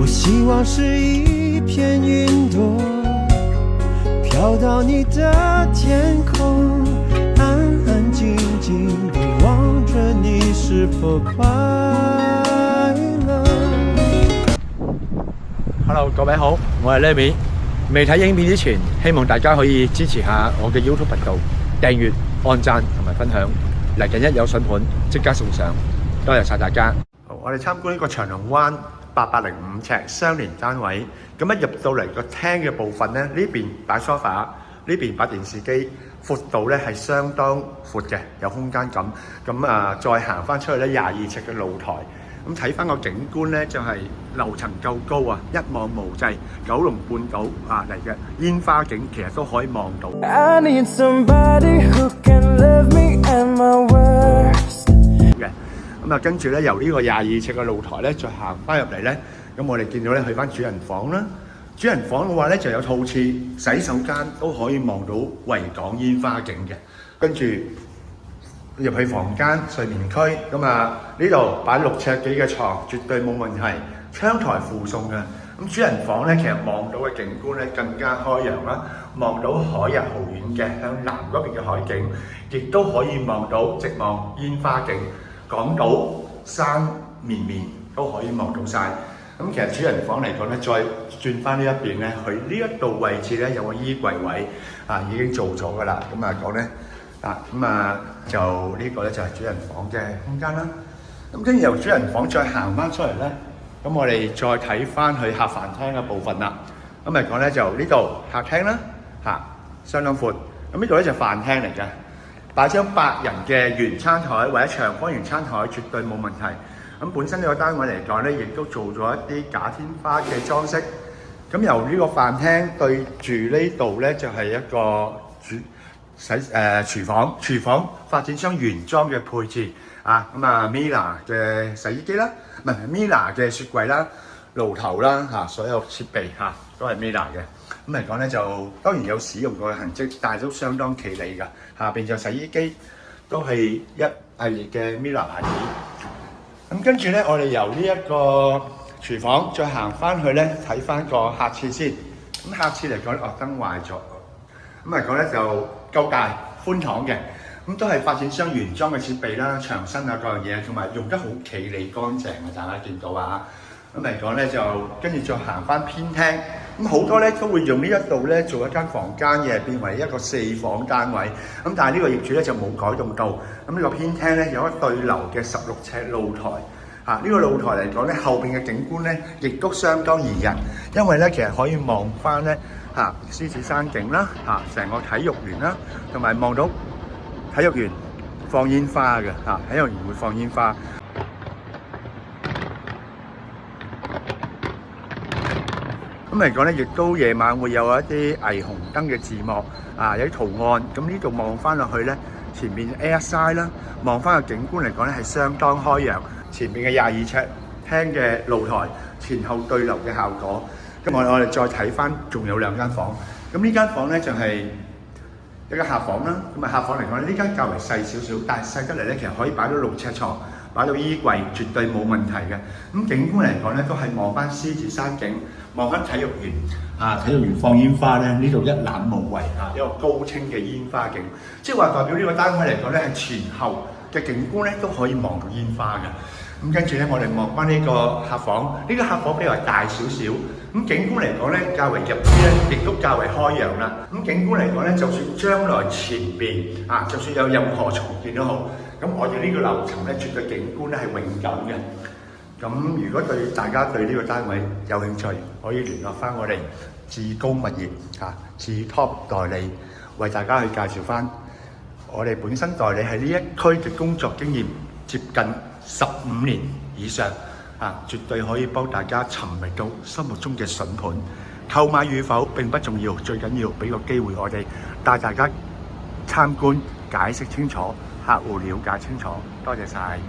我希望是一片云朵，飘到你的天空，安安靜靜地望着你是否快樂。Hello， 各位好，我係 Lemmy。未睇影片之前，希望大家可以支持下我嘅 YouTube 頻道，訂閱、按讚同埋分享。嚟緊一有筍盤，即刻送上，多謝晒大家。好，我哋參觀呢個長隆灣805尺雙連單位。咁一入到嚟個廳嘅部分咧，呢邊擺 sofa， 呢邊擺電視機，闊度咧係相當闊嘅，有空間感。咁再行翻出去咧22尺嘅露台。咁睇翻個景觀咧，就係樓層夠高啊，一望無際，九龍半島嚟嘅煙花景其實都可以望到。I need somebody who can love me at my worst。嘅咁跟住咧由呢個22尺嘅露台咧，再行翻入嚟咧，咁我哋見到咧去翻主人房啦。主人房嘅話咧就有套廁、洗手間都可以望到維港煙花景嘅。跟住入去房間睡眠區，咁呢度擺6尺幾嘅床，絕對冇問題。窗台附送嘅，咁主人房咧其實望到嘅景觀咧更加開揚啦，望到海逸豪苑嘅向南嗰邊嘅海景，亦都可以望到直望煙花景，港島山綿綿都可以望到晒。咁其實主人房嚟講咧，再轉翻呢一邊咧，佢呢一度位置咧有個衣櫃位已經做咗噶啦。咁講咧。就呢個咧就係主人房嘅空間啦。咁跟住由主人房再行翻出嚟咧，咁我哋再睇翻去客飯廳嘅部分啦。咁嚟講咧就呢度客廳啦，相當闊。咁呢度咧就飯廳嚟嘅，擺張8人嘅圓餐台或者長方形餐台絕對冇問題。咁本身呢個單位嚟講咧，亦都做咗一啲假天花嘅裝飾。咁由呢個飯廳對住呢度咧就係一個廚房發展商原裝嘅配置Miele 嘅洗衣機啦，唔係 Miele 嘅雪櫃啦、爐頭啦所有設備都係 Miele 嘅。咁嚟講咧就當然有使用過嘅痕跡，但係都相當企理㗎。下邊就洗衣機都係一系列嘅 Miele 牌子。咁跟住咧，我哋由呢一個廚房再行翻去咧，睇翻個客廁先。咁客廁嚟講咧，燈壞咗。咁嚟講咧就夠大寬敞嘅，咁都係發展商原裝嘅設備啦、牆身各樣嘢，同埋用得好企理乾淨大家見到咁嚟講咧就跟住再行翻偏廳，咁好多咧都會用呢一度咧做一間房間嘅，變為一個4房單位。咁但係呢個業主咧就冇改動到。咁呢個偏廳咧有一對流嘅16尺露台。呢個露台嚟講咧，後邊嘅景觀咧亦都相當宜人，因為咧其實可以望翻咧獅子山景啦，成個體育園啦，同埋望到體育園放煙花嘅體育園會放煙花。咁嚟講咧，亦都夜晚會有一啲霓虹燈嘅字幕有啲圖案。咁呢度望翻落去咧，前面 airside 啦，望翻個景觀嚟講咧係相當開揚。前面嘅22尺廳嘅露台，前後對流嘅效果。咁我哋再睇翻，仲有2間房。咁呢間房咧就係一間客房啦。咁客房嚟講咧，呢間較為細少少，但係細得嚟咧，其實可以擺到6尺床，擺到衣櫃，絕對冇問題嘅。咁景觀嚟講咧，都係望翻獅子山景，望翻體育園體育園放煙花咧，呢度一覽無遺一個高清嘅煙花景，即係話代表呢個單位嚟講咧，係前後嘅景觀咧都可以望到煙花嘅。咁跟住咧，我哋望翻呢個客房，呢個客房比較大少少。咁景觀嚟講咧，較為入啲咧，亦都較為開揚啦。咁景觀嚟講咧，就算將來前邊就算有任何重建都好，咁我哋呢個樓層咧，絕對景觀咧係永久嘅。咁如果大家對呢個單位有興趣，可以聯絡翻我哋志高物業志 Top 代理，為大家去介紹翻我哋本身代理喺呢一區嘅工作經驗接近15年以上絕對可以幫大家尋覓到心目中嘅筍盤。購買與否並不重要，最緊要俾個機會我哋帶大家參觀，解釋清楚，客戶了解清楚。多謝晒。